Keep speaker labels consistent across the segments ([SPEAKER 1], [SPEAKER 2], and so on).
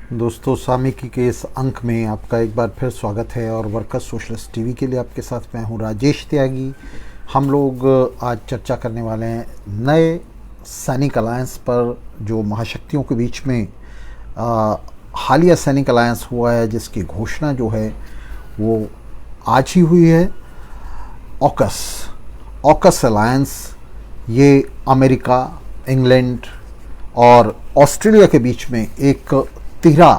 [SPEAKER 1] दोस्तों, सामयिकी के इस अंक में आपका एक बार फिर स्वागत है और वर्कर्स सोशलिस्ट टीवी के लिए आपके साथ मैं हूं राजेश त्यागी। हम लोग आज चर्चा करने वाले हैं नए सैनिक अलायंस पर जो महाशक्तियों के बीच में हालिया सैनिक अलायंस हुआ है, जिसकी घोषणा जो है वो आज ही हुई है। ऑकस अलायंस ये अमेरिका, इंग्लैंड और ऑस्ट्रेलिया के बीच में एक तिहरा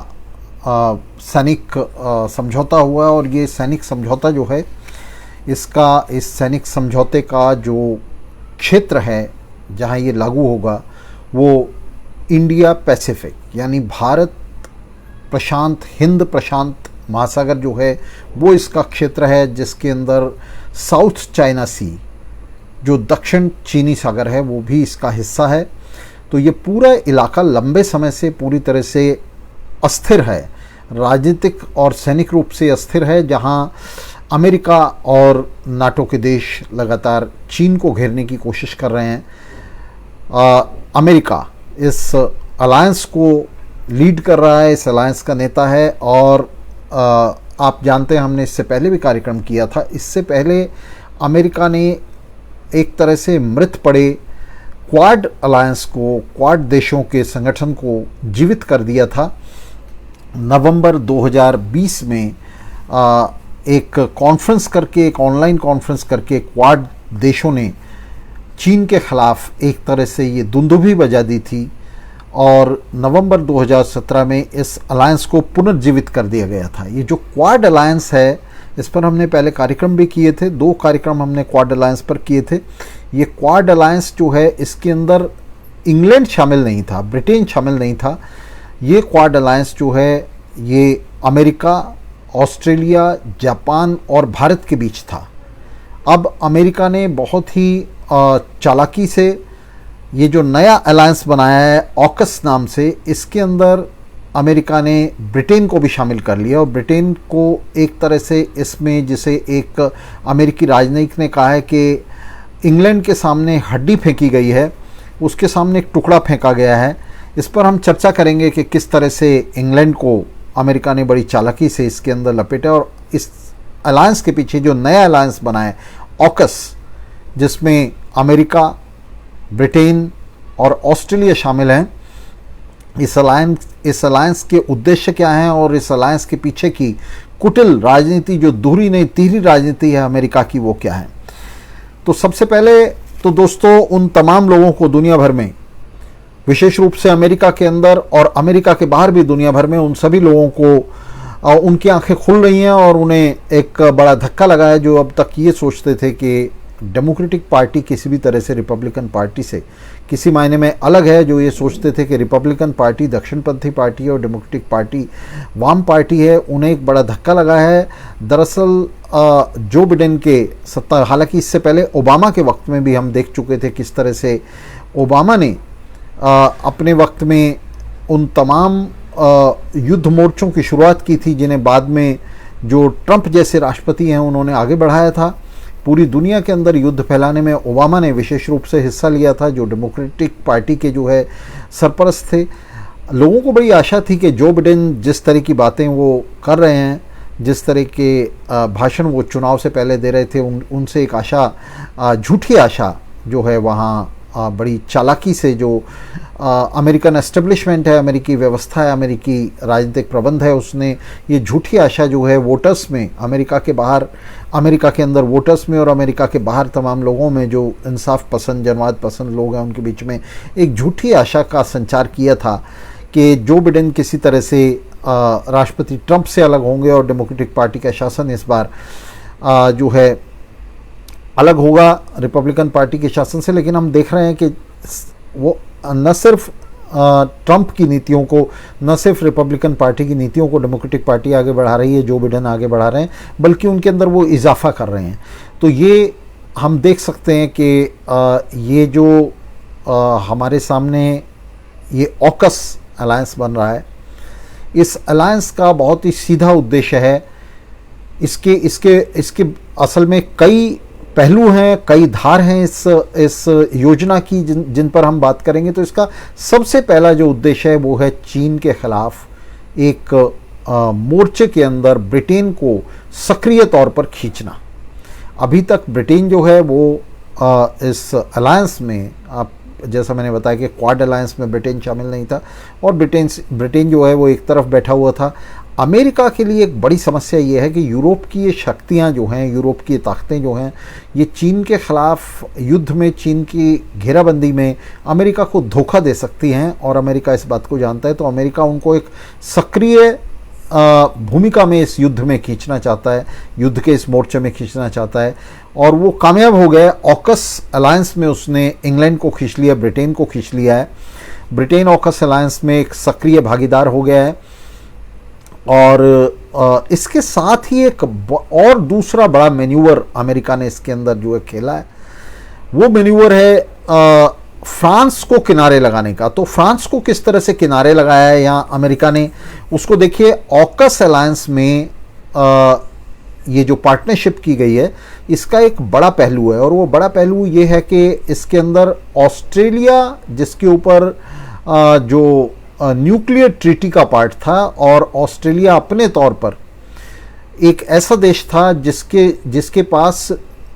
[SPEAKER 1] सैनिक समझौता हुआ है। और ये सैनिक समझौता जो है, इस सैनिक समझौते का जो क्षेत्र है जहाँ ये लागू होगा वो इंडिया पैसिफिक यानी भारत प्रशांत, हिंद प्रशांत महासागर जो है वो इसका क्षेत्र है, जिसके अंदर साउथ चाइना सी जो दक्षिण चीनी सागर है वो भी इसका हिस्सा है। तो ये पूरा इलाका लंबे समय से पूरी तरह से अस्थिर है, राजनीतिक और सैनिक रूप से अस्थिर है, जहां अमेरिका और नाटो के देश लगातार चीन को घेरने की कोशिश कर रहे हैं। अमेरिका इस अलायंस को लीड कर रहा है, इस अलायंस का नेता है। और आप जानते हैं, हमने इससे पहले भी कार्यक्रम किया था। इससे पहले अमेरिका ने एक तरह से मृत पड़े क्वाड अलायंस को, क्वाड देशों के संगठन को जीवित कर दिया था। नवंबर 2020 में एक कॉन्फ्रेंस करके, एक ऑनलाइन कॉन्फ्रेंस करके क्वाड देशों ने चीन के ख़िलाफ़ एक तरह से ये दुंदुभी बजा दी थी। और नवंबर 2017 में इस अलायंस को पुनर्जीवित कर दिया गया था। ये जो क्वाड अलायंस है, इस पर हमने पहले कार्यक्रम भी किए थे, 2 कार्यक्रम हमने क्वाड अलायंस पर किए थे। ये क्वाड अलायंस जो है, इसके अंदर इंग्लैंड शामिल नहीं था, ब्रिटेन शामिल नहीं था। ये क्वाड अलायंस जो है ये अमेरिका, ऑस्ट्रेलिया, जापान और भारत के बीच था। अब अमेरिका ने बहुत ही चालाकी से ये जो नया अलायंस बनाया है ऑकस नाम से, इसके अंदर अमेरिका ने ब्रिटेन को भी शामिल कर लिया। और ब्रिटेन को एक तरह से इसमें, जिसे एक अमेरिकी राजनयिक ने कहा है कि इंग्लैंड के सामने हड्डी फेंकी गई है, उसके सामने एक टुकड़ा फेंका गया है। इस पर हम चर्चा करेंगे कि किस तरह से इंग्लैंड को अमेरिका ने बड़ी चालाकी से इसके अंदर लपेटा। और इस अलायंस के पीछे जो नया अलायंस बना है ऑकस, जिसमें अमेरिका, ब्रिटेन और ऑस्ट्रेलिया शामिल हैं, इस अलायंस के उद्देश्य क्या हैं और इस अलायंस के पीछे की कुटिल राजनीति, जो दोहरी नहीं तिहरी राजनीति है अमेरिका की, वो क्या है। तो सबसे पहले तो दोस्तों, उन तमाम लोगों को दुनिया भर में, विशेष रूप से अमेरिका के अंदर और अमेरिका के बाहर भी दुनिया भर में, उन सभी लोगों को उनकी आंखें खुल रही हैं और उन्हें एक बड़ा धक्का लगा है, जो अब तक ये सोचते थे कि डेमोक्रेटिक पार्टी किसी भी तरह से रिपब्लिकन पार्टी से किसी मायने में अलग है। जो ये सोचते थे कि रिपब्लिकन पार्टी दक्षिणपंथी पार्टी है और डेमोक्रेटिक पार्टी वाम पार्टी है, उन्हें एक बड़ा धक्का लगा है। दरअसल जो बिडेन के सत्ता, हालांकि इससे पहले ओबामा के वक्त में भी हम देख चुके थे किस तरह से ओबामा ने अपने वक्त में उन तमाम युद्ध मोर्चों की शुरुआत की थी, जिन्हें बाद में जो ट्रंप जैसे राष्ट्रपति हैं उन्होंने आगे बढ़ाया था। पूरी दुनिया के अंदर युद्ध फैलाने में ओबामा ने विशेष रूप से हिस्सा लिया था, जो डेमोक्रेटिक पार्टी के जो है सरपरस्त थे। लोगों को बड़ी आशा थी कि जो बिडेन जिस तरह की बातें वो कर रहे हैं, जिस तरह के भाषण वो चुनाव से पहले दे रहे थे, उनसे एक आशा, झूठी आशा जो है वहाँ बड़ी चालाकी से जो अमेरिकन एस्टेब्लिशमेंट है, अमेरिकी व्यवस्था है, अमेरिकी राजनीतिक प्रबंध है, उसने ये झूठी आशा जो है वोटर्स में, अमेरिका के बाहर, अमेरिका के अंदर वोटर्स में और अमेरिका के बाहर तमाम लोगों में, जो इंसाफ पसंद, जनवाद पसंद लोग हैं, उनके बीच में एक झूठी आशा का संचार किया था कि जो बिडेन किसी तरह से राष्ट्रपति ट्रंप से अलग होंगे और डेमोक्रेटिक पार्टी का शासन इस बार जो है अलग होगा रिपब्लिकन पार्टी के शासन से। लेकिन हम देख रहे हैं कि वो न सिर्फ ट्रंप की नीतियों को, न सिर्फ रिपब्लिकन पार्टी की नीतियों को डेमोक्रेटिक पार्टी आगे बढ़ा रही है, जो बिडेन आगे बढ़ा रहे हैं, बल्कि उनके अंदर वो इजाफा कर रहे हैं। तो ये हम देख सकते हैं कि ये जो हमारे सामने ये ऑकस अलायंस बन रहा है, इस अलायंस का बहुत ही सीधा उद्देश्य है, इसके असल में कई पहलू हैं, कई धार हैं इस योजना की जिन पर हम बात करेंगे। तो इसका सबसे पहला जो उद्देश्य है वो है चीन के खिलाफ एक मोर्चे के अंदर ब्रिटेन को सक्रिय तौर पर खींचना। अभी तक ब्रिटेन जो है वो इस अलायंस में, आप जैसा मैंने बताया कि क्वाड अलायंस में ब्रिटेन शामिल नहीं था और ब्रिटेन जो है वो एक तरफ बैठा हुआ था। अमेरिका के लिए एक बड़ी समस्या ये है कि यूरोप की ये शक्तियाँ जो हैं, यूरोप की ताकतें जो हैं, ये चीन के ख़िलाफ़ युद्ध में, चीन की घेराबंदी में अमेरिका को धोखा दे सकती हैं और अमेरिका इस बात को जानता है। तो अमेरिका उनको एक सक्रिय भूमिका में इस युद्ध में खींचना चाहता है, युद्ध के इस मोर्चे में खींचना चाहता है और वो कामयाब हो गया। ऑकस अलायंस में उसने इंग्लैंड को खींच लिया, ब्रिटेन को खींच लिया है। ब्रिटेन ऑकस अलायंस में एक सक्रिय भागीदार हो गया है और इसके साथ ही एक और दूसरा बड़ा मैन्यूवर अमेरिका ने इसके अंदर जो है खेला है, वो मैन्यूवर है फ्रांस को किनारे लगाने का। तो फ्रांस को किस तरह से किनारे लगाया है यहाँ अमेरिका ने, उसको देखिए। ऑकस अलायंस में ये जो पार्टनरशिप की गई है, इसका एक बड़ा पहलू है और वो बड़ा पहलू ये है कि इसके अंदर ऑस्ट्रेलिया, जिसके ऊपर जो न्यूक्लियर ट्रीटी का पार्ट था, और ऑस्ट्रेलिया अपने तौर पर एक ऐसा देश था जिसके पास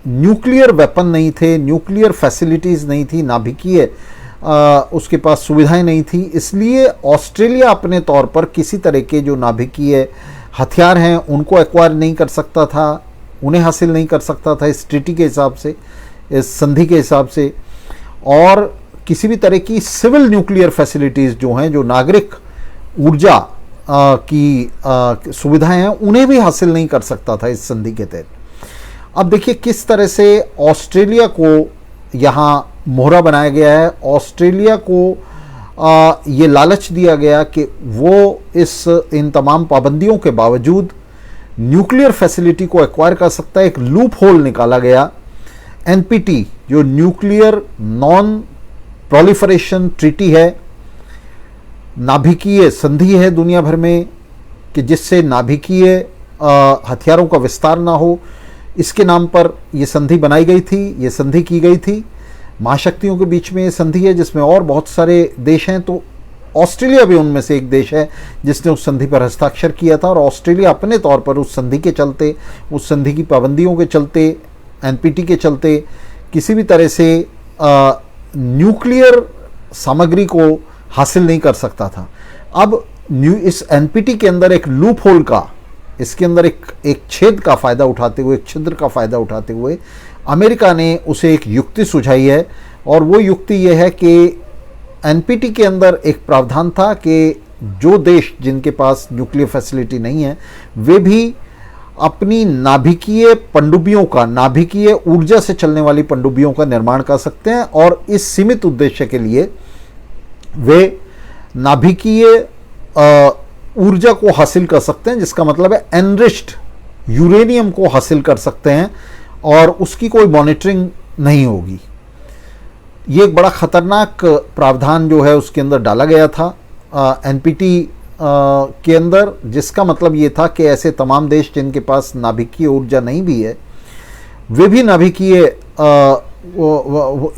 [SPEAKER 1] न्यूक्लियर वेपन नहीं थे, न्यूक्लियर फैसिलिटीज़ नहीं थी, नाभिकीय उसके पास सुविधाएं नहीं थी। इसलिए ऑस्ट्रेलिया अपने तौर पर किसी तरह के जो नाभिकीय हथियार हैं उनको एक्वायर नहीं कर सकता था, उन्हें हासिल नहीं कर सकता था इस ट्रीटी के हिसाब से, इस संधि के हिसाब से। और किसी भी तरह की सिविल न्यूक्लियर फैसिलिटीज़ जो हैं, जो नागरिक ऊर्जा की सुविधाएं हैं, उन्हें भी हासिल नहीं कर सकता था इस संधि के तहत। अब देखिए किस तरह से ऑस्ट्रेलिया को यहाँ मोहरा बनाया गया है। ऑस्ट्रेलिया को ये लालच दिया गया कि वो इन तमाम पाबंदियों के बावजूद न्यूक्लियर फैसिलिटी को एक्वायर कर सकता है। एक लूप होल निकाला गया, एनपीटी, जो न्यूक्लियर नॉन प्रोलिफरेशन ट्रीटी है, नाभिकीय संधि है दुनिया भर में कि जिससे नाभिकीय हथियारों का विस्तार ना हो, इसके नाम पर ये संधि बनाई गई थी, ये संधि की गई थी। महाशक्तियों के बीच में ये संधि है जिसमें और बहुत सारे देश हैं, तो ऑस्ट्रेलिया भी उनमें से एक देश है जिसने उस संधि पर हस्ताक्षर किया था। और ऑस्ट्रेलिया अपने तौर पर उस संधि के चलते, उस संधि की पाबंदियों के चलते, एनपीटी के चलते किसी भी तरह से न्यूक्लियर सामग्री को हासिल नहीं कर सकता था। अब इस एनपीटी के अंदर एक लूप होल का, इसके अंदर एक छेद का फ़ायदा उठाते हुए, एक छिद्र का फ़ायदा उठाते हुए अमेरिका ने उसे एक युक्ति सुझाई है। और वो युक्ति ये है कि एनपीटी के अंदर एक प्रावधान था कि जो देश जिनके पास न्यूक्लियर फैसिलिटी नहीं है, वे भी अपनी नाभिकीय पनडुब्बियों का, नाभिकीय ऊर्जा से चलने वाली पनडुब्बियों का निर्माण कर सकते हैं और इस सीमित उद्देश्य के लिए वे नाभिकीय ऊर्जा को हासिल कर सकते हैं, जिसका मतलब है एनरिच्ड यूरेनियम को हासिल कर सकते हैं और उसकी कोई मॉनिटरिंग नहीं होगी। ये एक बड़ा ख़तरनाक प्रावधान जो है उसके अंदर डाला गया था एनपीटी के अंदर, जिसका मतलब ये था कि ऐसे तमाम देश जिनके पास नाभिकीय ऊर्जा नहीं भी है, वे भी नाभिकीय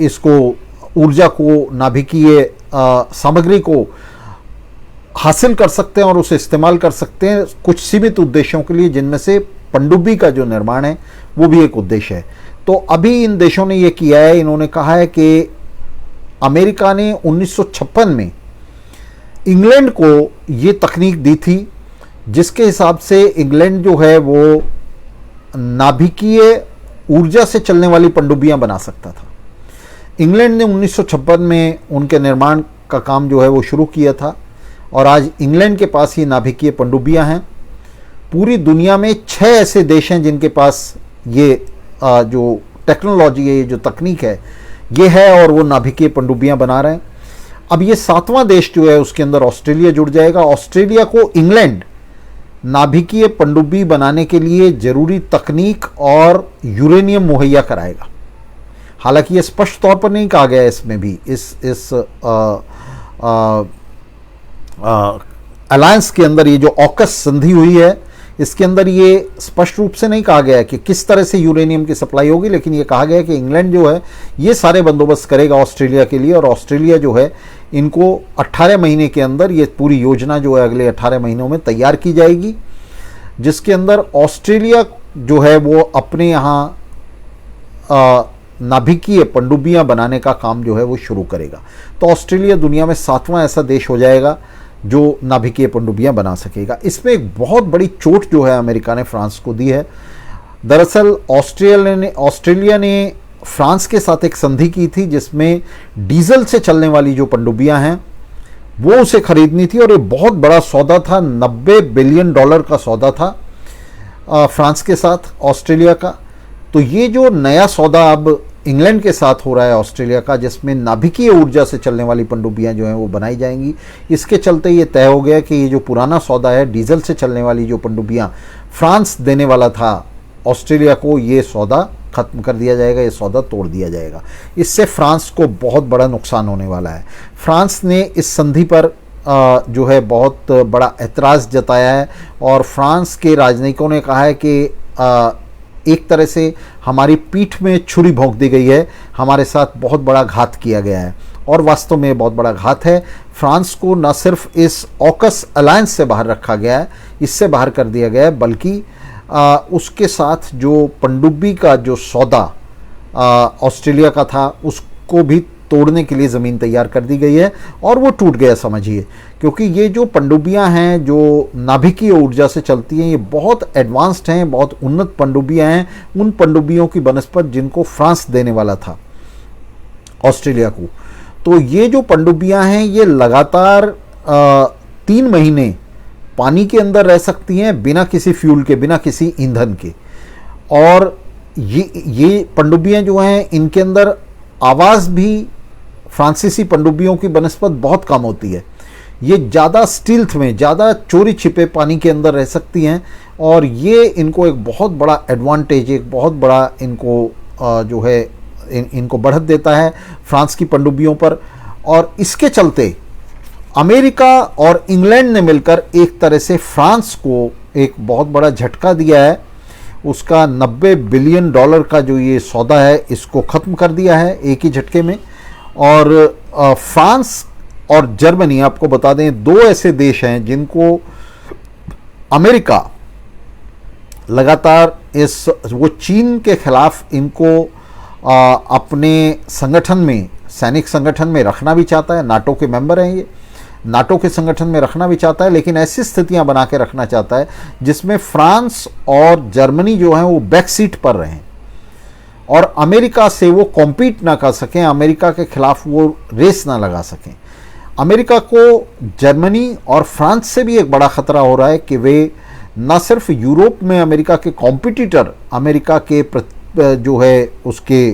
[SPEAKER 1] इसको ऊर्जा को, नाभिकीय सामग्री को हासिल कर सकते हैं और उसे इस्तेमाल कर सकते हैं कुछ सीमित उद्देश्यों के लिए, जिनमें से पनडुब्बी का जो निर्माण है वो भी एक उद्देश्य है। तो अभी इन देशों ने ये किया है, इन्होंने कहा है कि अमेरिका ने 1956 में इंग्लैंड को ये तकनीक दी थी जिसके हिसाब से इंग्लैंड जो है वो नाभिकीय ऊर्जा से चलने वाली पनडुब्बियां बना सकता था। इंग्लैंड ने 1956 में उनके निर्माण का काम जो है वो शुरू किया था और आज इंग्लैंड के पास ये नाभिकीय पनडुब्बियां हैं। पूरी दुनिया में 6 ऐसे देश हैं जिनके पास ये जो टेक्नोलॉजी है, ये जो तकनीक है, ये है और वो नाभिकीय पनडुब्बियां बना रहे हैं। अब ये 7वां देश जो है उसके अंदर ऑस्ट्रेलिया जुड़ जाएगा। ऑस्ट्रेलिया को इंग्लैंड नाभिकीय पनडुब्बी बनाने के लिए जरूरी तकनीक और यूरेनियम मुहैया कराएगा। हालांकि ये स्पष्ट तौर पर नहीं कहा गया है इसमें भी, इस अलायंस के अंदर ये जो ऑकस संधि हुई है, इसके अंदर ये स्पष्ट रूप से नहीं कहा गया है कि किस तरह से यूरेनियम की सप्लाई होगी, लेकिन ये कहा गया है कि इंग्लैंड जो है ये सारे बंदोबस्त करेगा ऑस्ट्रेलिया के लिए, और ऑस्ट्रेलिया जो है इनको 18 महीने के अंदर ये पूरी योजना जो है अगले 18 महीनों में तैयार की जाएगी, जिसके अंदर ऑस्ट्रेलिया जो है वो अपने यहाँ नाभिकीय पनडुब्बियां बनाने का काम जो है वो शुरू करेगा। तो ऑस्ट्रेलिया दुनिया में 7वां ऐसा देश हो जाएगा जो नाभिकीय पनडुब्बियां बना सकेगा। इसमें एक बहुत बड़ी चोट जो है अमेरिका ने फ्रांस को दी है। दरअसल ऑस्ट्रेलिया ने फ्रांस के साथ एक संधि की थी जिसमें डीजल से चलने वाली जो पनडुब्बियां हैं वो उसे खरीदनी थी, और ये बहुत बड़ा सौदा था, $90 बिलियन का सौदा था फ्रांस के साथ ऑस्ट्रेलिया का। तो ये जो नया सौदा अब इंग्लैंड के साथ हो रहा है ऑस्ट्रेलिया का, जिसमें नाभिकीय ऊर्जा से चलने वाली पनडुब्बियां जो हैं वो बनाई जाएंगी, इसके चलते ये तय हो गया कि ये जो पुराना सौदा है डीजल से चलने वाली जो पनडुब्बियां फ्रांस देने वाला था ऑस्ट्रेलिया को, ये सौदा खत्म कर दिया जाएगा, ये सौदा तोड़ दिया जाएगा। इससे फ्रांस को बहुत बड़ा नुकसान होने वाला है। फ्रांस ने इस संधि पर जो है बहुत बड़ा ऐतराज़ जताया है, और फ्रांस के राजनयिकों ने कहा है कि एक तरह से हमारी पीठ में छुरी भोंक दी गई है, हमारे साथ बहुत बड़ा घात किया गया है, और वास्तव में बहुत बड़ा घात है। फ्रांस को न सिर्फ इस ऑकस अलायंस से बाहर रखा गया है, इससे बाहर कर दिया गया है, बल्कि उसके साथ जो पनडुब्बी का जो सौदा ऑस्ट्रेलिया का था उसको भी तोड़ने के लिए ज़मीन तैयार कर दी गई है, और वो टूट गया समझिए, क्योंकि ये जो पनडुब्बियां हैं जो नाभिकीय ऊर्जा से चलती हैं ये बहुत एडवांस्ड हैं, बहुत उन्नत पनडुब्बियां हैं, उन पनडुब्बियों की बनस्पत जिनको फ्रांस देने वाला था ऑस्ट्रेलिया को। तो ये जो पनडुब्बियां हैं ये लगातार 3 महीने पानी के अंदर रह सकती हैं बिना किसी फ्यूल के, बिना किसी ईंधन के, और ये पनडुब्बियां जो हैं इनके अंदर आवाज़ भी फ्रांसीसी पनडुब्बियों की बनस्पत बहुत कम होती है। ये ज़्यादा स्टील्थ में, ज़्यादा चोरी छिपे पानी के अंदर रह सकती हैं, और ये इनको एक बहुत बड़ा एडवांटेज, एक बहुत बड़ा इनको जो है इनको बढ़त देता है फ्रांस की पनडुब्बियों पर। और इसके चलते अमेरिका और इंग्लैंड ने मिलकर एक तरह से फ्रांस को एक बहुत बड़ा झटका दिया है। उसका $90 बिलियन का जो ये सौदा है इसको ख़त्म कर दिया है एक ही झटके में। और फ्रांस और जर्मनी, आपको बता दें, 2 ऐसे देश हैं जिनको अमेरिका लगातार वो चीन के खिलाफ इनको अपने संगठन में, सैनिक संगठन में रखना भी चाहता है। नाटो के मेंबर हैं ये, नाटो के संगठन में रखना भी चाहता है, लेकिन ऐसी स्थितियां बना के रखना चाहता है जिसमें फ्रांस और जर्मनी जो हैं वो बैक सीट पर रहें और अमेरिका से वो कॉम्पीट ना कर सकें, अमेरिका के खिलाफ वो रेस ना लगा सकें। अमेरिका को जर्मनी और फ्रांस से भी एक बड़ा ख़तरा हो रहा है कि वे न सिर्फ यूरोप में अमेरिका के कॉम्पिटिटर, अमेरिका के जो है उसके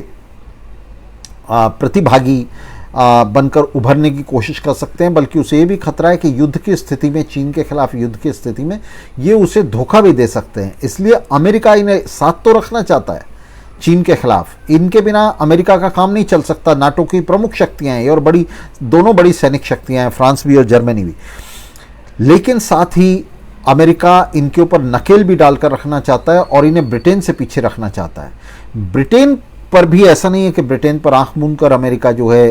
[SPEAKER 1] प्रतिभागी बनकर उभरने की कोशिश कर सकते हैं, बल्कि उसे ये भी खतरा है कि युद्ध की स्थिति में, चीन के खिलाफ युद्ध की स्थिति में ये उसे धोखा भी दे सकते हैं। इसलिए अमेरिका इन्हें साथ तो रखना चाहता है चीन के खिलाफ, इनके बिना अमेरिका का काम नहीं चल सकता। नाटो की प्रमुख शक्तियां हैं और दोनों बड़ी सैनिक शक्तियां हैं, फ्रांस भी और जर्मनी भी। लेकिन साथ ही अमेरिका इनके ऊपर नकेल भी डालकर रखना चाहता है और इन्हें ब्रिटेन से पीछे रखना चाहता है। ब्रिटेन पर भी ऐसा नहीं है कि ब्रिटेन पर आंख मूंद कर अमेरिका जो है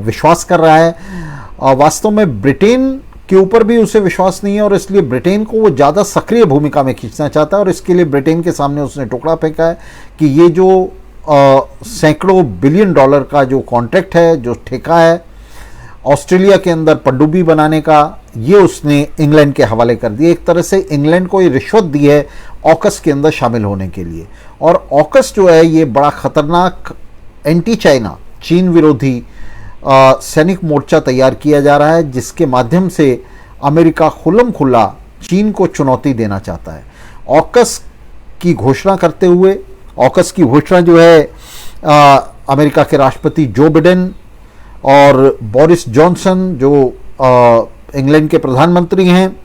[SPEAKER 1] विश्वास कर रहा है। वास्तव में ब्रिटेन के ऊपर भी उसे विश्वास नहीं है और इसलिए ब्रिटेन को वो ज़्यादा सक्रिय भूमिका में खींचना चाहता है। और इसके लिए ब्रिटेन के सामने उसने टुकड़ा फेंका है कि ये जो सैकड़ों बिलियन डॉलर का जो कॉन्ट्रैक्ट है, जो ठेका है ऑस्ट्रेलिया के अंदर पनडुब्बी बनाने का, ये उसने इंग्लैंड के हवाले कर दिया। एक तरह से इंग्लैंड को ये रिश्वत दी है ऑकस के अंदर शामिल होने के लिए। और ऑकस जो है ये बड़ा ख़तरनाक एंटी चाइना, चीन विरोधी सैनिक मोर्चा तैयार किया जा रहा है, जिसके माध्यम से अमेरिका खुल्लम खुल्ला चीन को चुनौती देना चाहता है। ऑकस की घोषणा करते हुए, ऑकस की घोषणा जो है अमेरिका के राष्ट्रपति जो बिडेन और बोरिस जॉनसन जो इंग्लैंड के प्रधानमंत्री हैं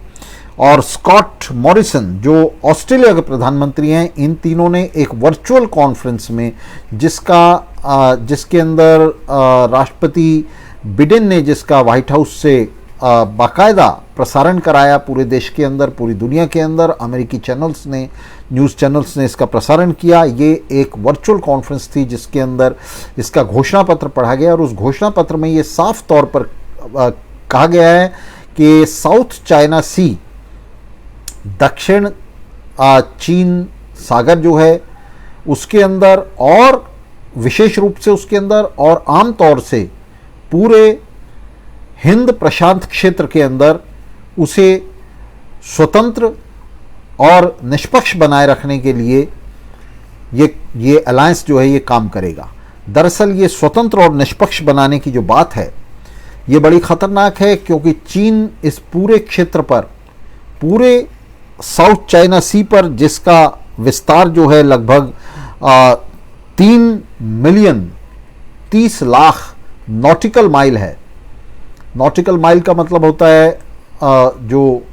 [SPEAKER 1] और स्कॉट मॉरिसन जो ऑस्ट्रेलिया के प्रधानमंत्री हैं, इन तीनों ने एक वर्चुअल कॉन्फ्रेंस में जिसके अंदर राष्ट्रपति बिडेन ने जिसका व्हाइट हाउस से बाकायदा प्रसारण कराया पूरे देश के अंदर, पूरी दुनिया के अंदर। अमेरिकी चैनल्स ने, न्यूज़ चैनल्स ने इसका प्रसारण किया। ये एक वर्चुअल कॉन्फ्रेंस थी जिसके अंदर इसका घोषणा पत्र पढ़ा गया और उस घोषणा पत्र में ये साफ तौर पर कहा गया है कि साउथ चाइना सी, दक्षिण चीन सागर जो है उसके अंदर, और विशेष रूप से उसके अंदर और आम तौर से पूरे हिंद प्रशांत क्षेत्र के अंदर उसे स्वतंत्र और निष्पक्ष बनाए रखने के लिए ये अलायंस जो है ये काम करेगा। दरअसल ये स्वतंत्र और निष्पक्ष बनाने की जो बात है ये बड़ी खतरनाक है, क्योंकि चीन इस पूरे क्षेत्र पर, पूरे साउथ चाइना सी पर, जिसका विस्तार जो है लगभग 3 मिलियन 30 लाख नॉटिकल माइल है। नॉटिकल माइल का मतलब होता है जो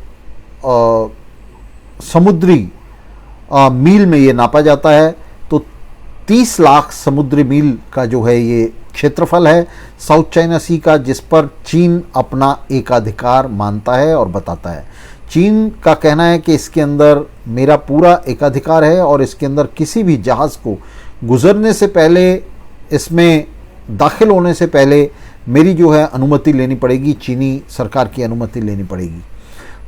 [SPEAKER 1] समुद्री मील में ये नापा जाता है। तो 30 लाख समुद्री मील का जो है ये क्षेत्रफल है साउथ चाइना सी का, जिस पर चीन अपना एकाधिकार मानता है और बताता है। चीन का कहना है कि इसके अंदर मेरा पूरा एकाधिकार है और इसके अंदर किसी भी जहाज़ को गुजरने से पहले, इसमें दाखिल होने से पहले मेरी जो है अनुमति लेनी पड़ेगी, चीनी सरकार की अनुमति लेनी पड़ेगी।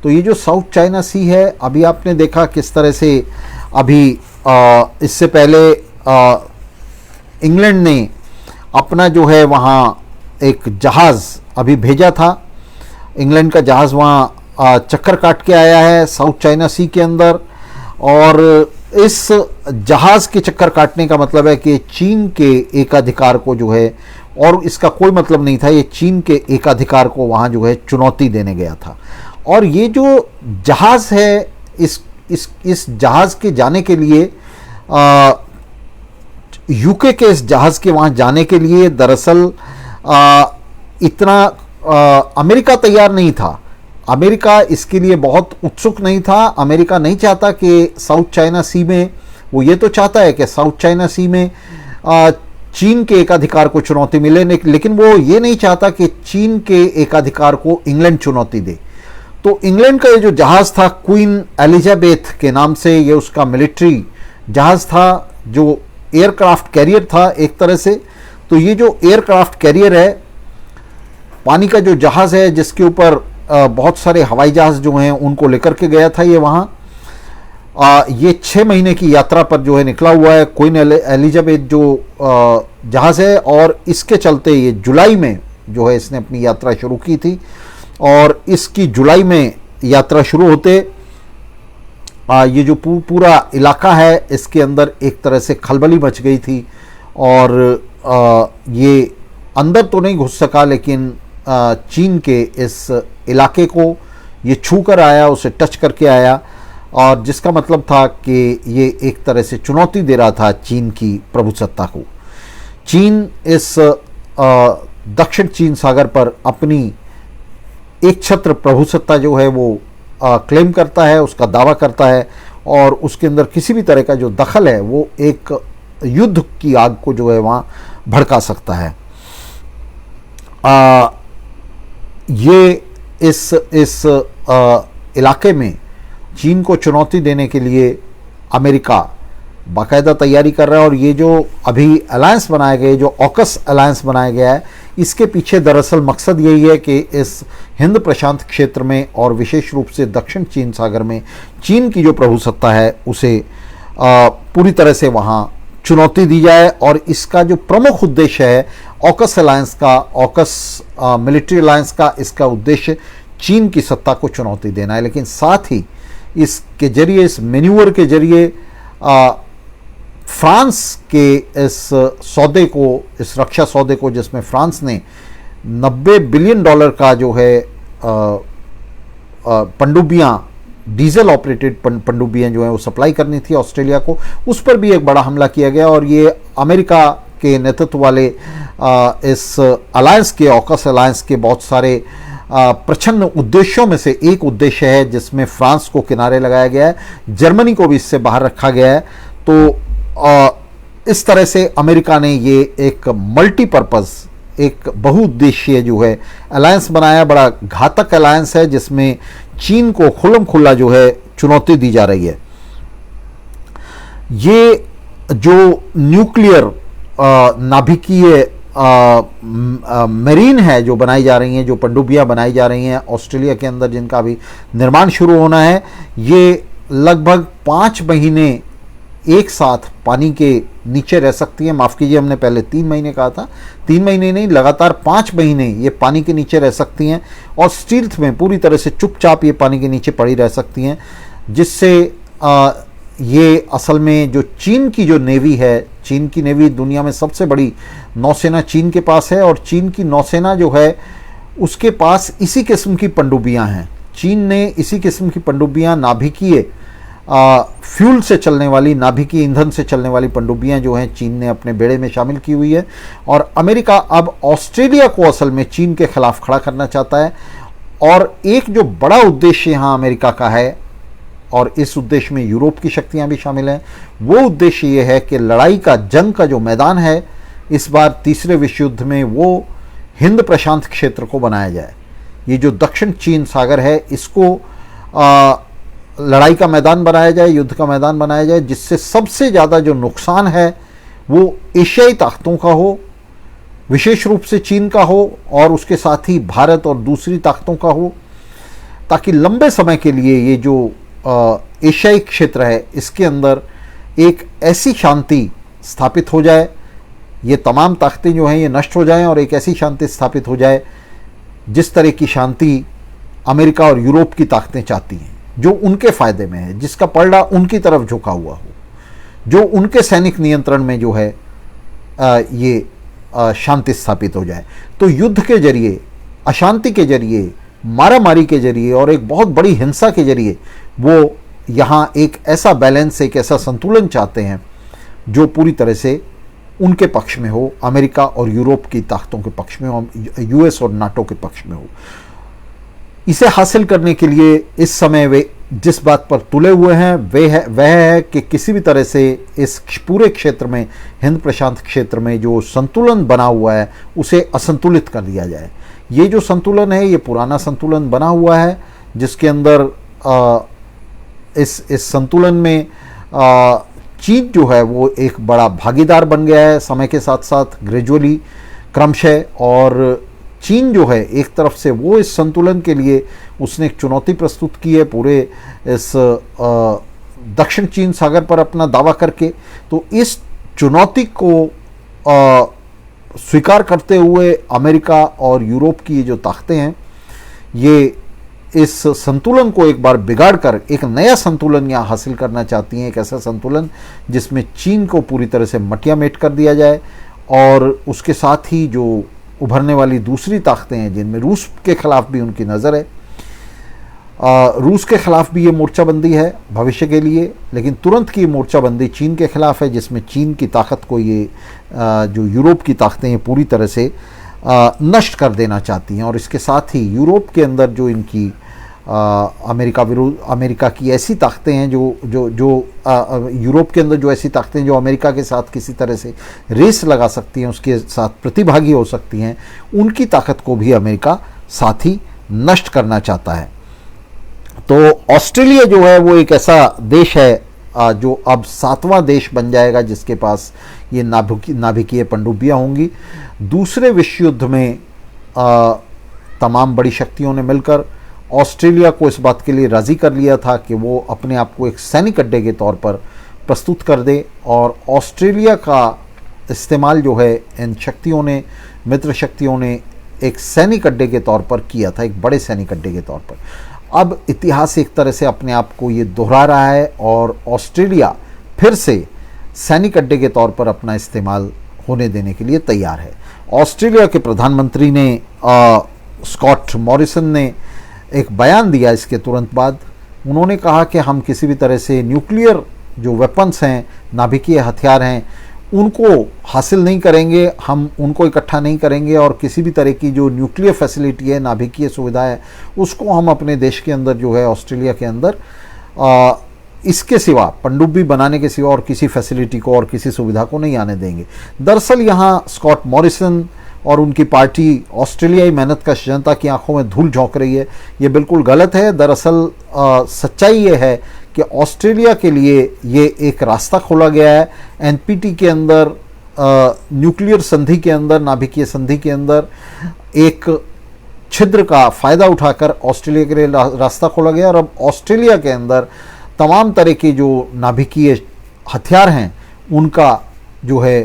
[SPEAKER 1] तो ये जो साउथ चाइना सी है, अभी आपने देखा किस तरह से अभी इससे पहले इंग्लैंड ने अपना जो है वहाँ एक जहाज़ अभी भेजा था। इंग्लैंड का जहाज़ वहाँ चक्कर काट के आया है साउथ चाइना सी के अंदर, और इस जहाज़ के चक्कर काटने का मतलब है कि चीन के एकाधिकार को जो है, और इसका कोई मतलब नहीं था, ये चीन के एकाधिकार को वहाँ जो है चुनौती देने गया था। और ये जो जहाज़ है, इस जहाज़ के जाने के लिए, यूके के इस जहाज़ के वहाँ जाने के लिए दरअसल इतना अमेरिका तैयार नहीं था। अमेरिका इसके लिए बहुत उत्सुक नहीं था। अमेरिका नहीं चाहता कि साउथ चाइना सी में, वो ये तो चाहता है कि साउथ चाइना सी में चीन के एकाधिकार को चुनौती मिले, लेकिन वो ये नहीं चाहता कि चीन के एकाधिकार को इंग्लैंड चुनौती दे। तो इंग्लैंड का ये जो जहाज़ था, क्वीन एलिजाबेथ के नाम से, ये उसका मिलिट्री जहाज़ था, जो एयरक्राफ्ट कैरियर था एक तरह से। तो ये जो एयरक्राफ्ट कैरियर है, पानी का जो जहाज़ है, जिसके ऊपर बहुत सारे हवाई जहाज़ जो हैं उनको लेकर के गया था ये वहाँ, ये 6 महीने की यात्रा पर जो है निकला हुआ है क्वीन एलिजाबेथ जो जहाज़ है। और इसके चलते ये जुलाई में जो है इसने अपनी यात्रा शुरू की थी, और इसकी जुलाई में यात्रा शुरू होते ये जो पूरा इलाका है इसके अंदर एक तरह से खलबली मच गई थी। और ये अंदर तो नहीं घुस सका, लेकिन चीन के इस इलाके को ये छू कर आया, उसे टच करके आया, और जिसका मतलब था कि ये एक तरह से चुनौती दे रहा था चीन की प्रभुसत्ता को। चीन इस दक्षिण चीन सागर पर अपनी एक छत्र प्रभुसत्ता जो है वो क्लेम करता है, उसका दावा करता है, और उसके अंदर किसी भी तरह का जो दखल है वो एक युद्ध की आग को जो है वहाँ भड़का सकता है। ये इस इलाके में चीन को चुनौती देने के लिए अमेरिका बाकायदा तैयारी कर रहा है। और ये जो अभी अलायंस बनाया गया है, जो ऑकस अलायंस बनाया गया है, इसके पीछे दरअसल मकसद यही है कि इस हिंद प्रशांत क्षेत्र में और विशेष रूप से दक्षिण चीन सागर में चीन की जो प्रभुसत्ता है उसे पूरी तरह से वहाँ चुनौती दी जाए। और इसका जो प्रमुख उद्देश्य है ऑकस अलायंस का, ऑकस मिलिट्री अलायंस का, इसका उद्देश्य चीन की सत्ता को चुनौती देना है। लेकिन साथ ही इसके जरिए, इस मैन्यूवर के जरिए फ्रांस के इस सौदे को, इस रक्षा सौदे को, जिसमें फ्रांस ने $90 बिलियन का जो है पनडुब्बियाँ, डीजल ऑपरेटेड पनडुब्बियाँ जो हैं वो सप्लाई करनी थी ऑस्ट्रेलिया को, उस पर भी एक बड़ा हमला किया गया। और ये अमेरिका के नेतृत्व वाले इस अलायंस के, ऑकस अलायंस के बहुत सारे प्रछन्न उद्देश्यों में से एक उद्देश्य है, जिसमें फ्रांस को किनारे लगाया गया है, जर्मनी को भी इससे बाहर रखा गया है। तो इस तरह से अमेरिका ने ये एक मल्टीपर्पज़ एक बहुउद्देशीय जो है अलायंस बनाया, बड़ा घातक अलायंस है जिसमें चीन को खुल्लम खुल्ला जो है चुनौती दी जा रही है। ये जो न्यूक्लियर नाभिकीय मरीन है जो बनाई जा रही हैं, जो पनडुब्बियां बनाई जा रही हैं ऑस्ट्रेलिया के अंदर, जिनका अभी निर्माण शुरू होना है, ये लगभग 5 महीने एक साथ पानी के नीचे रह सकती हैं। माफ़ कीजिए, हमने पहले 3 महीने कहा था, 3 महीने नहीं, लगातार 5 महीने ये पानी के नीचे रह सकती हैं और स्टील्थ में पूरी तरह से चुपचाप ये पानी के नीचे पड़ी रह सकती हैं, जिससे ये असल में जो चीन की जो नेवी है, चीन की नेवी दुनिया में सबसे बड़ी नौसेना चीन के पास है और चीन की नौसेना जो है उसके पास इसी किस्म की पनडुब्बियां हैं। चीन ने इसी किस्म की पनडुब्बियां, नाभिकीय फ्यूल से चलने वाली, नाभिकीय ईंधन से चलने वाली पनडुब्बियां जो हैं चीन ने अपने बेड़े में शामिल की हुई है। और अमेरिका अब ऑस्ट्रेलिया को असल में चीन के खिलाफ खड़ा करना चाहता है। और एक जो बड़ा उद्देश्य यहाँ अमेरिका का है, और इस उद्देश्य में यूरोप की शक्तियां भी शामिल हैं, वो उद्देश्य ये है कि लड़ाई का, जंग का जो मैदान है इस बार तीसरे विश्व युद्ध में, वो हिंद प्रशांत क्षेत्र को बनाया जाए। ये जो दक्षिण चीन सागर है इसको लड़ाई का मैदान बनाया जाए, युद्ध का मैदान बनाया जाए, जिससे सबसे ज़्यादा जो नुकसान है वो एशियाई ताकतों का हो, विशेष रूप से चीन का हो, और उसके साथ ही भारत और दूसरी ताकतों का हो, ताकि लंबे समय के लिए ये जो एशियाई क्षेत्र है इसके अंदर एक ऐसी शांति स्थापित हो जाए, ये तमाम ताकतें जो हैं ये नष्ट हो जाएं और एक ऐसी शांति स्थापित हो जाए जिस तरह की शांति अमेरिका और यूरोप की ताकतें चाहती हैं, जो उनके फ़ायदे में है, जिसका पलड़ा उनकी तरफ झुका हुआ हो, जो उनके सैनिक नियंत्रण में जो है ये शांति स्थापित हो जाए। तो युद्ध के जरिए, अशांति के जरिए, मारामारी के जरिए और एक बहुत बड़ी हिंसा के जरिए वो यहाँ एक ऐसा बैलेंस, एक ऐसा संतुलन चाहते हैं जो पूरी तरह से उनके पक्ष में हो, अमेरिका और यूरोप की ताकतों के पक्ष में हो, यूएस और नाटो के पक्ष में हो। इसे हासिल करने के लिए इस समय वे जिस बात पर तुले हुए हैं वह है कि किसी भी तरह से इस पूरे क्षेत्र में, हिंद प्रशांत क्षेत्र में जो संतुलन बना हुआ है उसे असंतुलित कर दिया जाए। ये जो संतुलन है ये पुराना संतुलन बना हुआ है, जिसके अंदर इस संतुलन में चीन जो है वो एक बड़ा भागीदार बन गया है समय के साथ साथ, ग्रेजुअली, क्रमशः। और चीन जो है एक तरफ से वो इस संतुलन के लिए उसने एक चुनौती प्रस्तुत की है पूरे इस दक्षिण चीन सागर पर अपना दावा करके। तो इस चुनौती को स्वीकार करते हुए अमेरिका और यूरोप की ये जो ताकतें हैं ये इस संतुलन को एक बार बिगाड़ कर एक नया संतुलन यहाँ हासिल करना चाहती हैं, एक ऐसा संतुलन जिसमें चीन को पूरी तरह से मटियामेट कर दिया जाए और उसके साथ ही जो उभरने वाली दूसरी ताकतें हैं जिनमें रूस के खिलाफ भी उनकी नज़र है, रूस के खिलाफ भी ये मोर्चाबंदी है भविष्य के लिए, लेकिन तुरंत की मोर्चाबंदी चीन के खिलाफ है जिसमें चीन की ताकत को ये जो यूरोप की ताकतें हैं पूरी तरह से नष्ट कर देना चाहती हैं। और इसके साथ ही यूरोप के अंदर जो इनकी अमेरिका की ऐसी ताकतें हैं जो यूरोप के अंदर जो ऐसी ताकतें हैं जो अमेरिका के साथ किसी तरह से रेस लगा सकती हैं, उसके साथ प्रतिभागी हो सकती हैं, उनकी ताकत को भी अमेरिका साथ ही नष्ट करना चाहता है। तो ऑस्ट्रेलिया जो है वो एक ऐसा देश है जो अब 7वां देश बन जाएगा जिसके पास ये नाभिकीय पनडुब्बियां होंगी। दूसरे विश्व युद्ध में तमाम बड़ी शक्तियों ने मिलकर ऑस्ट्रेलिया को इस बात के लिए राज़ी कर लिया था कि वो अपने आप को एक सैनिक अड्डे के तौर पर प्रस्तुत कर दे, और ऑस्ट्रेलिया का इस्तेमाल जो है इन शक्तियों ने, मित्र शक्तियों ने एक सैनिक अड्डे के तौर पर किया था, एक बड़े सैनिक अड्डे के तौर पर। अब इतिहास एक तरह से अपने आप को ये दोहरा रहा है और ऑस्ट्रेलिया फिर से सैनिक अड्डे के तौर पर अपना इस्तेमाल होने देने के लिए तैयार है। ऑस्ट्रेलिया के प्रधानमंत्री ने स्कॉट मॉरिसन ने एक बयान दिया इसके तुरंत बाद। उन्होंने कहा कि हम किसी भी तरह से न्यूक्लियर जो वेपन्स हैं, नाभिकीय हथियार हैं, उनको हासिल नहीं करेंगे, हम उनको इकट्ठा नहीं करेंगे और किसी भी तरह की जो न्यूक्लियर फैसिलिटी है, नाभिकीय सुविधा है, उसको हम अपने देश के अंदर जो है ऑस्ट्रेलिया के अंदर इसके सिवा, पनडुब्बी बनाने के सिवा और किसी फैसिलिटी को और किसी सुविधा को नहीं आने देंगे। दरअसल यहाँ स्कॉट मॉरिसन और उनकी पार्टी ऑस्ट्रेलियाई मेहनत कश जनता की आंखों में धूल झोंक रही है, ये बिल्कुल गलत है। दरअसल सच्चाई ये है कि ऑस्ट्रेलिया के लिए ये एक रास्ता खोला गया है। एनपीटी के अंदर, न्यूक्लियर संधि के अंदर, नाभिकीय संधि के अंदर एक छिद्र का फ़ायदा उठाकर ऑस्ट्रेलिया के लिए रास्ता खोला गया, और अब ऑस्ट्रेलिया के अंदर तमाम तरह के जो नाभिकीय हथियार हैं उनका जो है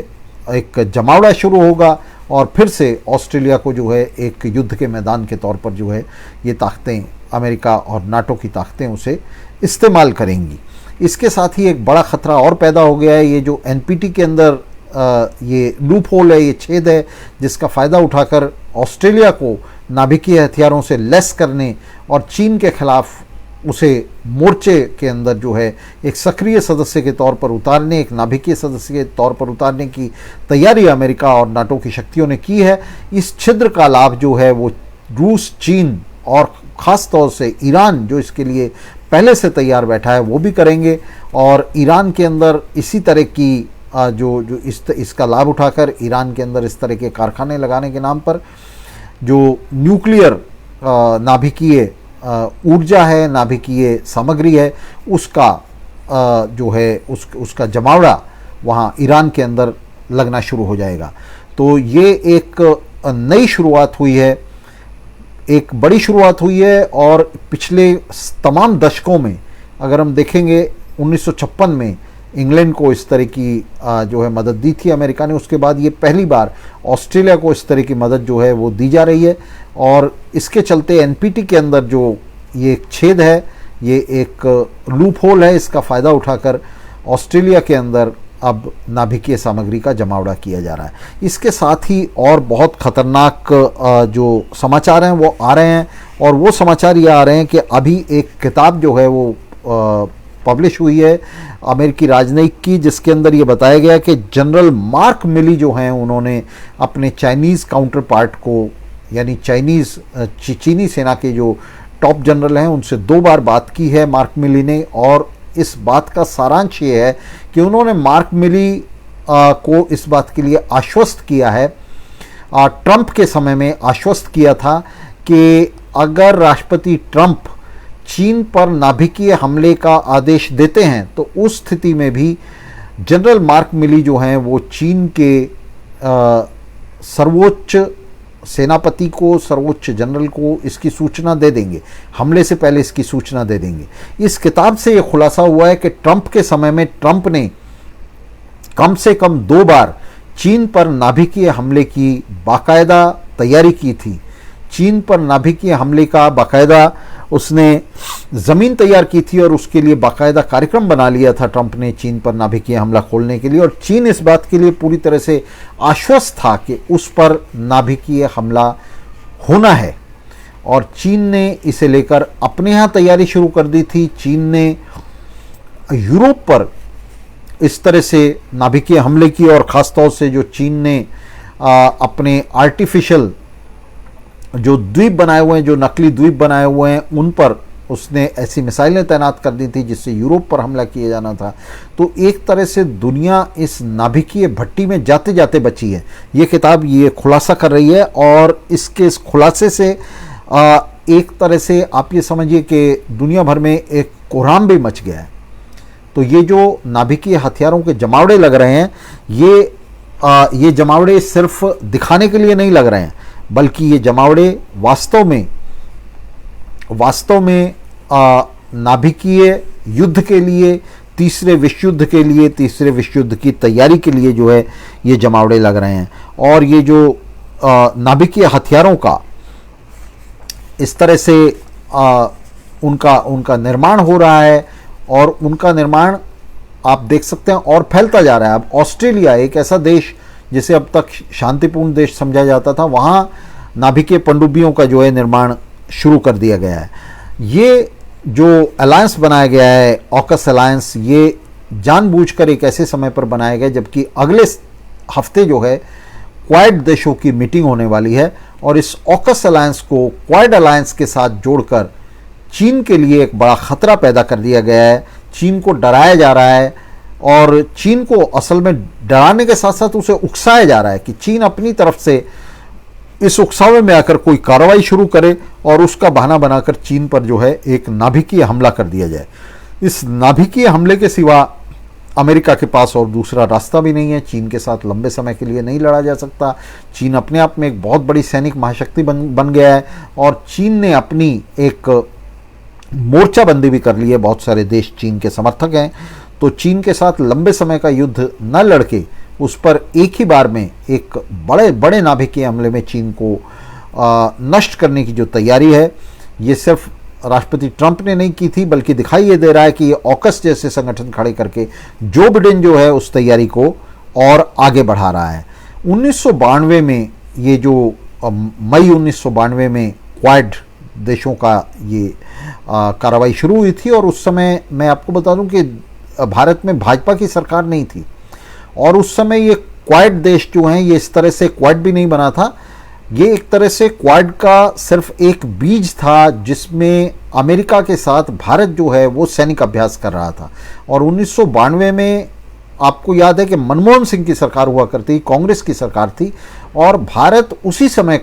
[SPEAKER 1] एक जमावड़ा शुरू होगा, और फिर से ऑस्ट्रेलिया को जो है एक युद्ध के मैदान के तौर पर जो है ये ताकतें, अमेरिका और नाटो की ताकतें उसे इस्तेमाल करेंगी। इसके साथ ही एक बड़ा ख़तरा और पैदा हो गया है। ये जो एनपीटी के अंदर ये लूप होल है, ये छेद है, जिसका फ़ायदा उठाकर ऑस्ट्रेलिया को नाभिकीय हथियारों से लैस करने और चीन के खिलाफ उसे मोर्चे के अंदर जो है एक सक्रिय सदस्य के तौर पर उतारने, एक नाभिकीय सदस्य के तौर पर उतारने की तैयारी अमेरिका और नाटो की शक्तियों ने की है। इस छिद्र का लाभ जो है वो रूस, चीन और ख़ास तौर से ईरान, जो इसके लिए पहले से तैयार बैठा है, वो भी करेंगे। और ईरान के अंदर इसी तरह की इसका लाभ उठाकर ईरान के अंदर इस तरह के कारखाने लगाने के नाम पर जो न्यूक्लियर नाभिकीय ऊर्जा है, नाभिकीय सामग्री है, उसका जो है उसका जमावड़ा वहाँ ईरान के अंदर लगना शुरू हो जाएगा। तो ये एक नई शुरुआत हुई है, एक बड़ी शुरुआत हुई है। और पिछले तमाम दशकों में अगर हम देखेंगे, 1956 में इंग्लैंड को इस तरह की जो है मदद दी थी अमेरिका ने, उसके बाद ये पहली बार ऑस्ट्रेलिया को इस तरह की मदद जो है वो दी जा रही है। और इसके चलते एनपीटी के अंदर जो ये एक छेद है, ये एक लूप होल है, इसका फ़ायदा उठाकर ऑस्ट्रेलिया के अंदर अब नाभिकीय सामग्री का जमावड़ा किया जा रहा है। इसके साथ ही और बहुत ख़तरनाक जो समाचार हैं वो आ रहे हैं, और वो समाचार ये आ रहे हैं कि अभी एक किताब जो है वो पब्लिश हुई है अमेरिकी राजनयिक की, जिसके अंदर ये बताया गया कि जनरल मार्क मिली जो हैं उन्होंने अपने चाइनीज़ काउंटर पार्ट को, यानी चीनी सेना के जो टॉप जनरल हैं उनसे 2 बार बात की है मार्क मिली ने। और इस बात का सारांश ये है कि उन्होंने मार्क मिली को इस बात के लिए आश्वस्त किया है, ट्रंप के समय में आश्वस्त किया था कि अगर राष्ट्रपति ट्रंप चीन पर नाभिकीय हमले का आदेश देते हैं तो उस स्थिति में भी जनरल मार्क मिली जो हैं वो चीन के सर्वोच्च सेनापति को, सर्वोच्च जनरल को इसकी सूचना दे देंगे, हमले से पहले इसकी सूचना दे देंगे। इस किताब से ये खुलासा हुआ है कि ट्रंप के समय में ट्रंप ने कम से कम 2 बार चीन पर नाभिकीय हमले की बाकायदा तैयारी की थी। चीन पर नाभिकीय हमले का बाकायदा उसने ज़मीन तैयार की थी और उसके लिए बाकायदा कार्यक्रम बना लिया था ट्रंप ने चीन पर नाभिकीय हमला खोलने के लिए। और चीन इस बात के लिए पूरी तरह से आश्वस्त था कि उस पर नाभिकीय हमला होना है, और चीन ने इसे लेकर अपने यहाँ तैयारी शुरू कर दी थी। चीन ने यूरोप पर इस तरह से नाभिकीय हमले की, और ख़ास तौर से जो चीन ने अपने आर्टिफिशियल जो द्वीप बनाए हुए हैं, जो नकली द्वीप बनाए हुए हैं, उन पर उसने ऐसी मिसाइलें तैनात कर दी थी जिससे यूरोप पर हमला किया जाना था। तो एक तरह से दुनिया इस नाभिकीय भट्टी में जाते जाते बची है। ये किताब ये खुलासा कर रही है, और इसके इस खुलासे से एक तरह से आप ये समझिए कि दुनिया भर में एक कोहराम भी मच गया है। तो ये जो नाभिकीय हथियारों के जमावड़े लग रहे हैं, ये जमावड़े सिर्फ दिखाने के लिए नहीं लग रहे हैं, बल्कि ये जमावड़े वास्तव में नाभिकीय युद्ध के लिए, तीसरे विश्व युद्ध के लिए, तीसरे विश्व युद्ध की तैयारी के लिए जो है ये जमावड़े लग रहे हैं। और ये जो नाभिकीय हथियारों का इस तरह से उनका निर्माण हो रहा है, और उनका निर्माण आप देख सकते हैं और फैलता जा रहा है। अब ऑस्ट्रेलिया एक ऐसा देश जिसे अब तक शांतिपूर्ण देश समझा जाता था, वहाँ नाभिकीय पनडुब्बियों का जो है निर्माण शुरू कर दिया गया है। ये जो अलायंस बनाया गया है, ऑकस अलायंस, ये जानबूझकर एक ऐसे समय पर बनाया गया जबकि अगले हफ्ते जो है क्वाड देशों की मीटिंग होने वाली है, और इस ऑकस अलायंस को क्वाड अलायंस के साथ जोड़कर चीन के लिए एक बड़ा खतरा पैदा कर दिया गया है। चीन को डराया जा रहा है, और चीन को असल में डराने के साथ साथ उसे उकसाया जा रहा है कि चीन अपनी तरफ से इस उकसावे में आकर कोई कार्रवाई शुरू करे और उसका बहाना बनाकर चीन पर जो है एक नाभिकीय हमला कर दिया जाए। इस नाभिकीय हमले के सिवा अमेरिका के पास और दूसरा रास्ता भी नहीं है। चीन के साथ लंबे समय के लिए नहीं लड़ा जा सकता। चीन अपने आप में एक बहुत बड़ी सैनिक महाशक्ति बन गया है और चीन ने अपनी एक मोर्चाबंदी भी कर ली है। बहुत सारे देश चीन के समर्थक हैं, तो चीन के साथ लंबे समय का युद्ध न लड़के उस पर एक ही बार में एक बड़े बड़े नाभिकीय हमले में चीन को नष्ट करने की जो तैयारी है, ये सिर्फ राष्ट्रपति ट्रंप ने नहीं की थी, बल्कि दिखाई ये दे रहा है कि ये ऑकस जैसे संगठन खड़े करके जो बिडेन जो है उस तैयारी को और आगे बढ़ा रहा है। 1992 में ये जो मई 1992 में क्वाड देशों का ये कार्रवाई शुरू हुई थी और उस समय मैं आपको बता दूं कि भारत में भाजपा की सरकार नहीं थी और उस समय ये क्वाड देश जो हैं ये इस तरह से क्वाड भी नहीं बना था। ये एक तरह से क्वाड का सिर्फ एक बीज था जिसमें अमेरिका के साथ भारत जो है वो सैनिक अभ्यास कर रहा था। और 1992 में आपको याद है कि मनमोहन सिंह की सरकार हुआ करती, कांग्रेस की सरकार थी और भारत उसी समय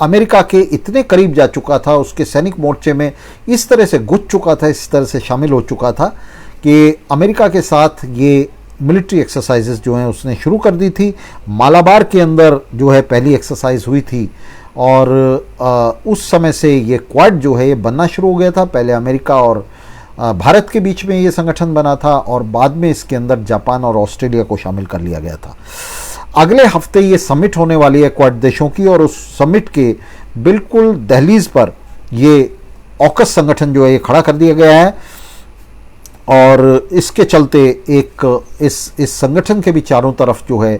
[SPEAKER 1] अमेरिका के इतने करीब जा चुका था, उसके सैनिक मोर्चे में इस तरह से घुस चुका था, इस तरह से शामिल हो चुका था कि अमेरिका के साथ ये मिलिट्री एक्सरसाइजेस जो हैं उसने शुरू कर दी थी। मालाबार के अंदर जो है पहली एक्सरसाइज हुई थी और उस समय से ये क्वाड जो है ये बनना शुरू हो गया था। पहले अमेरिका और भारत के बीच में ये संगठन बना था और बाद में इसके अंदर जापान और ऑस्ट्रेलिया को शामिल कर लिया गया था। अगले हफ्ते ये समिट होने वाली है क्वाड देशों की और उस समिट के बिल्कुल दहलीज पर ये ऑकस संगठन जो है ये खड़ा कर दिया गया है और इसके चलते एक इस संगठन के भी चारों तरफ जो है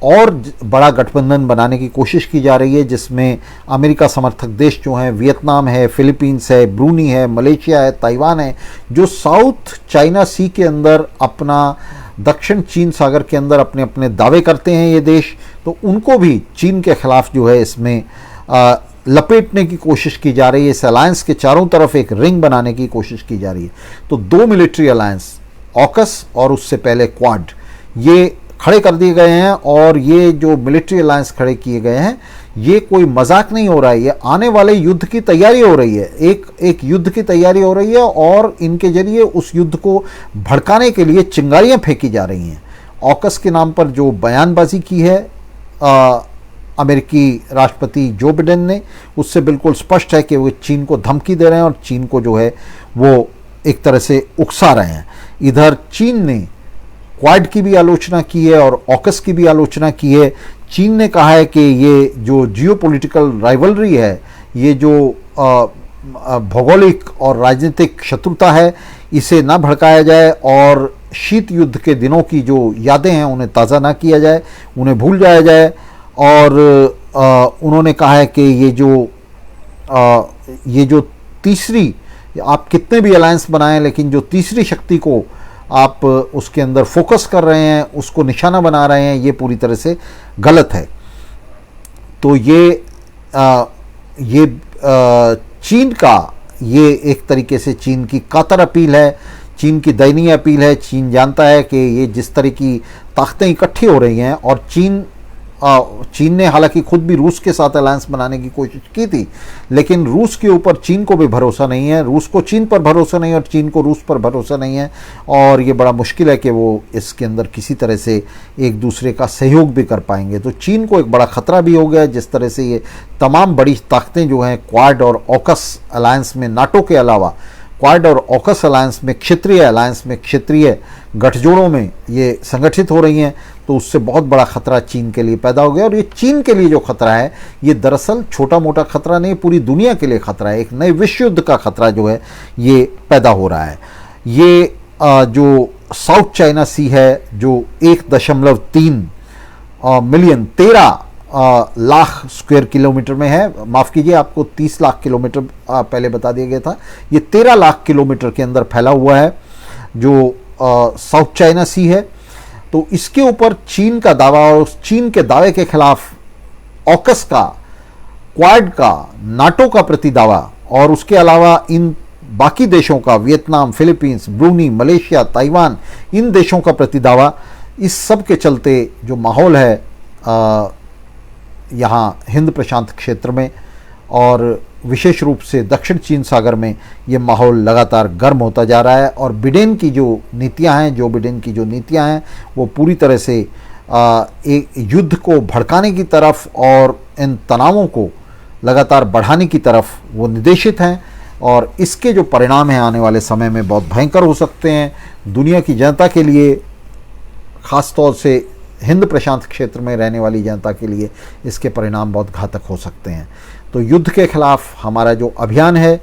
[SPEAKER 1] और बड़ा गठबंधन बनाने की कोशिश की जा रही है, जिसमें अमेरिका समर्थक देश जो हैं वियतनाम है, फिलीपींस है, ब्रूनी है, मलेशिया है, ताइवान है, जो साउथ चाइना सी के अंदर अपना दक्षिण चीन सागर के अंदर अपने अपने दावे करते हैं ये देश, तो उनको भी चीन के खिलाफ जो है इसमें लपेटने की कोशिश की जा रही है। इस अलायंस के चारों तरफ एक रिंग बनाने की कोशिश की जा रही है। तो दो मिलिट्री अलायंस ऑकस और उससे पहले क्वाड ये खड़े कर दिए गए हैं और ये जो मिलिट्री अलायंस खड़े किए गए हैं ये कोई मजाक नहीं हो रहा है, ये आने वाले युद्ध की तैयारी हो रही है, एक युद्ध की तैयारी हो रही है और इनके जरिए उस युद्ध को भड़काने के लिए चिंगारियां फेंकी जा रही हैं। ऑकस के नाम पर जो बयानबाजी की है अमेरिकी राष्ट्रपति जो बिडेन ने, उससे बिल्कुल स्पष्ट है कि वो चीन को धमकी दे रहे हैं और चीन को जो है वो एक तरह से उकसा रहे हैं। इधर चीन ने क्वाड की भी आलोचना की है और ऑकस की भी आलोचना की है। चीन ने कहा है कि ये जो जियोपॉलिटिकल राइवलरी है, ये जो भौगोलिक और राजनीतिक शत्रुता है, इसे ना भड़काया जाए और शीत युद्ध के दिनों की जो यादें हैं उन्हें ताज़ा ना किया जाए, उन्हें भूल जाया जाए। और उन्होंने कहा है कि ये जो तीसरी, आप कितने भी अलायंस बनाएं लेकिन जो तीसरी शक्ति को आप उसके अंदर फोकस कर रहे हैं, उसको निशाना बना रहे हैं, ये पूरी तरह से गलत है। तो ये चीन का ये एक तरीके से चीन की कातर अपील है, चीन की दयनीय अपील है। चीन जानता है कि ये जिस तरह की ताकतें इकट्ठी हो रही हैं और चीन ने हालांकि खुद भी रूस के साथ अलायंस बनाने की कोशिश की थी, लेकिन रूस के ऊपर चीन को भी भरोसा नहीं है, रूस को चीन पर भरोसा नहीं है और चीन को रूस पर भरोसा नहीं है और ये बड़ा मुश्किल है कि वो इसके अंदर किसी तरह से एक दूसरे का सहयोग भी कर पाएंगे। तो चीन को एक बड़ा खतरा भी हो गया जिस तरह से ये तमाम बड़ी ताकतें जो हैं क्वाड और ऑकस अलायंस में, नाटो के अलावा क्वाड और ऑकस अलायंस में, क्षेत्रीय अलायंस में, क्षेत्रीय गठजोड़ों में ये संगठित हो रही हैं, तो उससे बहुत बड़ा खतरा चीन के लिए पैदा हो गया। और ये चीन के लिए जो खतरा है ये दरअसल छोटा मोटा खतरा नहीं, पूरी दुनिया के लिए खतरा है। एक नए विश्व युद्ध का खतरा जो है ये पैदा हो रहा है। ये जो साउथ चाइना सी है जो 1.3 मिलियन 13 लाख स्क्वायर किलोमीटर में है, माफ़ कीजिए आपको 30 लाख किलोमीटर पहले बता दिया गया था, ये 13 लाख किलोमीटर के अंदर फैला हुआ है जो साउथ चाइना सी है। तो इसके ऊपर चीन का दावा और चीन के दावे के खिलाफ ऑकस का, क्वाड का, नाटो का प्रति दावा और उसके अलावा इन बाकी देशों का, Vietnam, Philippines, Brunei, Malaysia, Taiwan, इन देशों का प्रति दावा, इस सब के चलते जो माहौल है यहाँ हिंद प्रशांत क्षेत्र में और विशेष रूप से दक्षिण चीन सागर में ये माहौल लगातार गर्म होता जा रहा है। और बिडेन की जो नीतियां हैं वो पूरी तरह से एक युद्ध को भड़काने की तरफ और इन तनावों को लगातार बढ़ाने की तरफ वो निर्देशित हैं। और इसके जो परिणाम हैं आने वाले समय में बहुत भयंकर हो सकते हैं। दुनिया की जनता के लिए, ख़ास तौर से हिंद प्रशांत क्षेत्र में रहने वाली जनता के लिए इसके परिणाम बहुत घातक हो सकते हैं। तो युद्ध के खिलाफ हमारा जो अभियान है,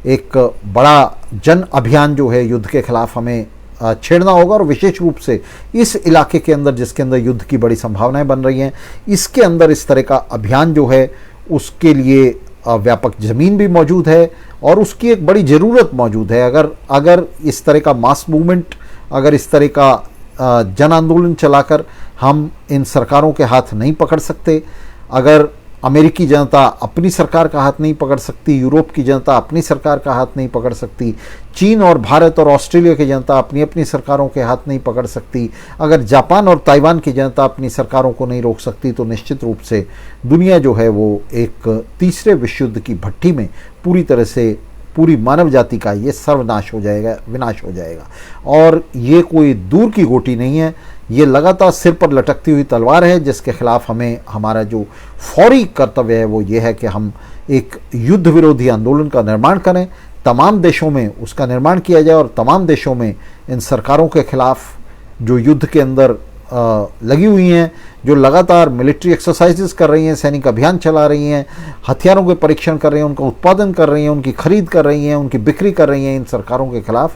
[SPEAKER 1] एक बड़ा जन अभियान जो है युद्ध के खिलाफ हमें छेड़ना होगा। और विशेष रूप से इस इलाके के अंदर, जिसके अंदर युद्ध की बड़ी संभावनाएं बन रही हैं, इसके अंदर इस तरह का अभियान जो है उसके लिए व्यापक ज़मीन भी मौजूद है और उसकी एक बड़ी ज़रूरत मौजूद है। अगर इस तरह का मास मूवमेंट, अगर इस तरह का जन आंदोलन चलाकर हम इन सरकारों के हाथ नहीं पकड़ सकते, अगर अमेरिकी जनता अपनी सरकार का हाथ नहीं पकड़ सकती, यूरोप की जनता अपनी सरकार का हाथ नहीं पकड़ सकती, चीन और भारत और ऑस्ट्रेलिया की जनता अपनी अपनी सरकारों के हाथ नहीं पकड़ सकती, अगर जापान और ताइवान की जनता अपनी सरकारों को नहीं रोक सकती, तो निश्चित रूप से दुनिया जो है वो एक तीसरे विश्व युद्ध की भट्टी में पूरी तरह से पूरी मानव जाति का ये सर्वनाश हो जाएगा, विनाश हो जाएगा। और ये कोई दूर की गोटी नहीं है, ये लगातार सिर पर लटकती हुई तलवार है, जिसके खिलाफ हमें हमारा जो फौरी कर्तव्य है वो ये है कि हम एक युद्ध विरोधी आंदोलन का निर्माण करें, तमाम देशों में उसका निर्माण किया जाए और तमाम देशों में इन सरकारों के खिलाफ जो युद्ध के अंदर लगी हुई हैं, जो लगातार मिलिट्री एक्सरसाइजेस कर रही हैं, सैनिक अभियान चला रही हैं, हथियारों के परीक्षण कर रही हैं, उनका उत्पादन कर रही हैं, उनकी खरीद कर रही हैं, उनकी बिक्री कर रही हैं, इन सरकारों के खिलाफ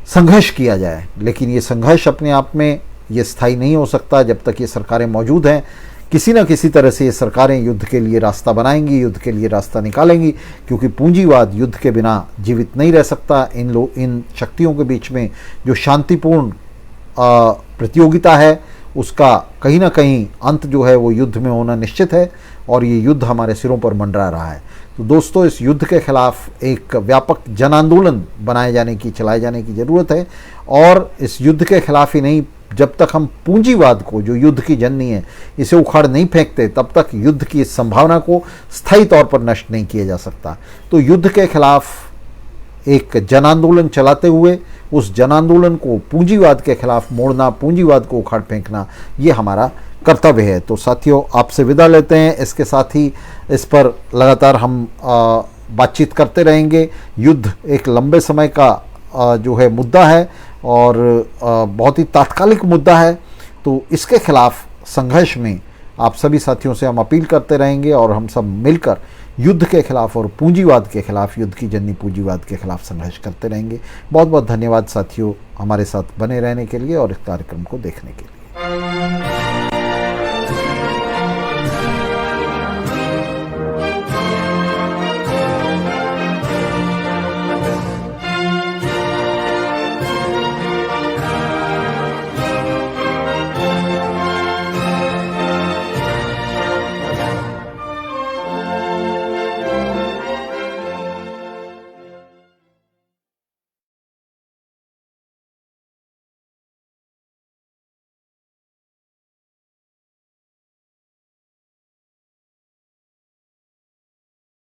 [SPEAKER 1] संघर्ष किया जाए। लेकिन ये संघर्ष अपने आप में ये स्थायी नहीं हो सकता जब तक ये सरकारें मौजूद हैं। किसी न किसी तरह से ये सरकारें युद्ध के लिए रास्ता बनाएंगी, युद्ध के लिए रास्ता निकालेंगी, क्योंकि पूंजीवाद युद्ध के बिना जीवित नहीं रह सकता। इन शक्तियों के बीच में जो शांतिपूर्ण प्रतियोगिता है उसका कहीं ना कहीं अंत जो है वो युद्ध में होना निश्चित है और ये युद्ध हमारे सिरों पर मंडरा रहा है। तो दोस्तों, इस युद्ध के खिलाफ एक व्यापक जन आंदोलन चलाए जाने की ज़रूरत है। और इस युद्ध के खिलाफ ही नहीं, जब तक हम पूंजीवाद को, जो युद्ध की जननी है, इसे उखाड़ नहीं फेंकते, तब तक युद्ध की इस संभावना को स्थायी तौर पर नष्ट नहीं किया जा सकता। तो युद्ध के खिलाफ एक जन आंदोलन चलाते हुए उस जन आंदोलन को पूंजीवाद के खिलाफ मोड़ना, पूंजीवाद को उखाड़ फेंकना, ये हमारा कर्तव्य है। तो साथियों, आपसे विदा लेते हैं। इसके साथ ही इस पर लगातार हम बातचीत करते रहेंगे। युद्ध एक लंबे समय का जो है मुद्दा है और बहुत ही तात्कालिक मुद्दा है। तो इसके खिलाफ संघर्ष में आप सभी साथियों से हम अपील करते रहेंगे और हम सब मिलकर युद्ध के खिलाफ और पूंजीवाद के खिलाफ, युद्ध की जननी पूंजीवाद के खिलाफ संघर्ष करते रहेंगे। बहुत बहुत धन्यवाद साथियों, हमारे साथ बने रहने के लिए और इस कार्यक्रम को देखने के लिए।